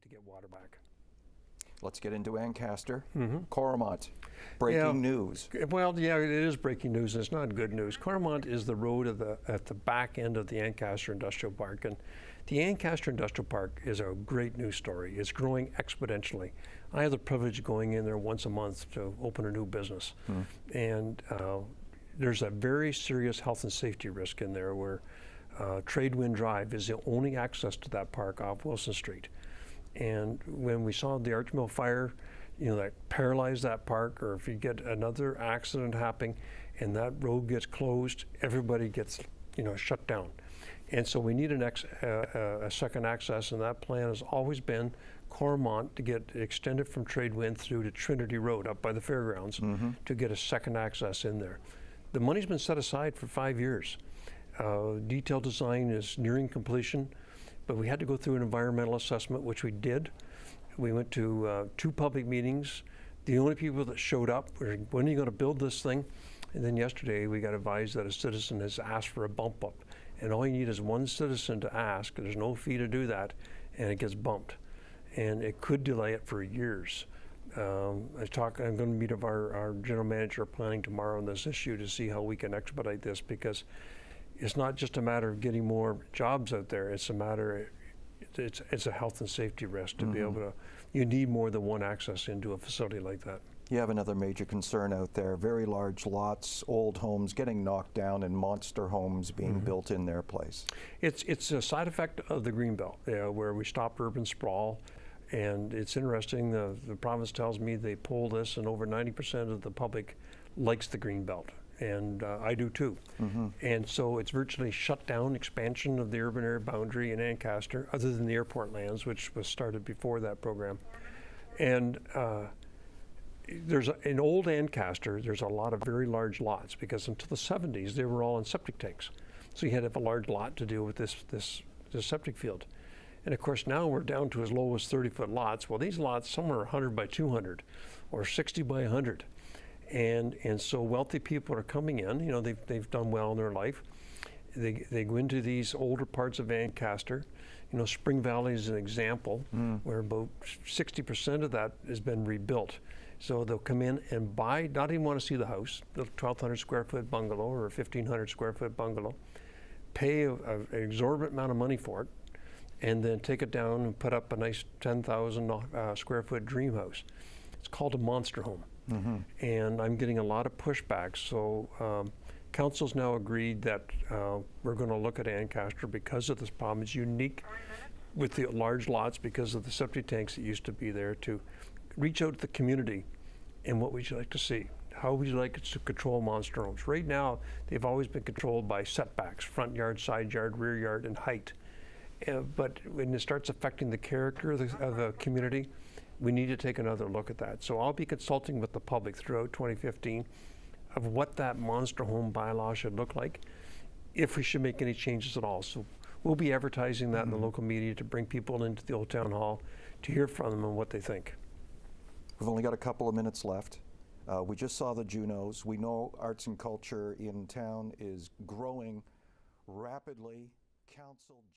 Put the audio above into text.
to get water back. Let's get into Ancaster. Coromant, breaking news. Well, yeah, it is breaking news, and it's not good news. Coromant is the road at the back end of the Ancaster Industrial Park, and the Ancaster Industrial Park is a great news story. It's growing exponentially. I have the privilege of going in there once a month to open a new business, and there's a very serious health and safety risk in there where Tradewind Drive is the only access to that park off Wilson Street. And when we saw the Archmill fire, that paralyzed that park, or if you get another accident happening and that road gets closed, everybody gets, shut down. And so we need a second access, and that plan has always been Coromant to get extended from Tradewind through to Trinity Road up by the fairgrounds to get a second access in there. The money's been set aside for 5 years. Detailed design is nearing completion. But we had to go through an environmental assessment, which we did. We went to 2 public meetings. The only people that showed up were, when are you going to build this thing? And then yesterday we got advised that a citizen has asked for a bump up. And all you need is one citizen to ask. There's no fee to do that, and it gets bumped. And it could delay it for years. I'm going to meet with our general manager of planning tomorrow on this issue to see how we can expedite this, because it's not just a matter of getting more jobs out there. It's a matter, it's a health and safety risk to be able to, you need more than one access into a facility like that. You have another major concern out there, very large lots, old homes getting knocked down and monster homes being built in their place. It's a side effect of the Greenbelt, where we stop urban sprawl. And it's interesting, the province tells me they poll this, and over 90% of the public likes the Greenbelt. And I do too. And so it's virtually shut down expansion of the urban area boundary in Ancaster, other than the airport lands, which was started before that program. And in old Ancaster, there's a lot of very large lots, because until the 70s, they were all in septic tanks. So you had to have a large lot to deal with this septic field. And of course, now we're down to as low as 30-foot lots. Well, these lots, some are 100 by 200 or 60 by 100. And so wealthy people are coming in, they've done well in their life. They go into these older parts of Ancaster. Spring Valley is an example where about 60% of that has been rebuilt. So they'll come in and buy, not even want to see the house, the 1,200 square foot bungalow or a 1,500 square foot bungalow, pay an exorbitant amount of money for it, and then take it down and put up a nice 10,000 square foot dream house. It's called a monster home. And I'm getting a lot of pushback. So council's now agreed that we're going to look at Ancaster because of this problem. It's unique with the large lots because of the septic tanks that used to be there, to reach out to the community and what would you like to see? How would you like us to control monster homes? Right now, they've always been controlled by setbacks, front yard, side yard, rear yard, and height. But when it starts affecting the character of the community, we need to take another look at that. So I'll be consulting with the public throughout 2015 of what that monster home bylaw should look like, if we should make any changes at all. So we'll be advertising that in the local media to bring people into the old town hall to hear from them and what they think. We've only got a couple of minutes left. We just saw the Junos. We know arts and culture in town is growing rapidly. Council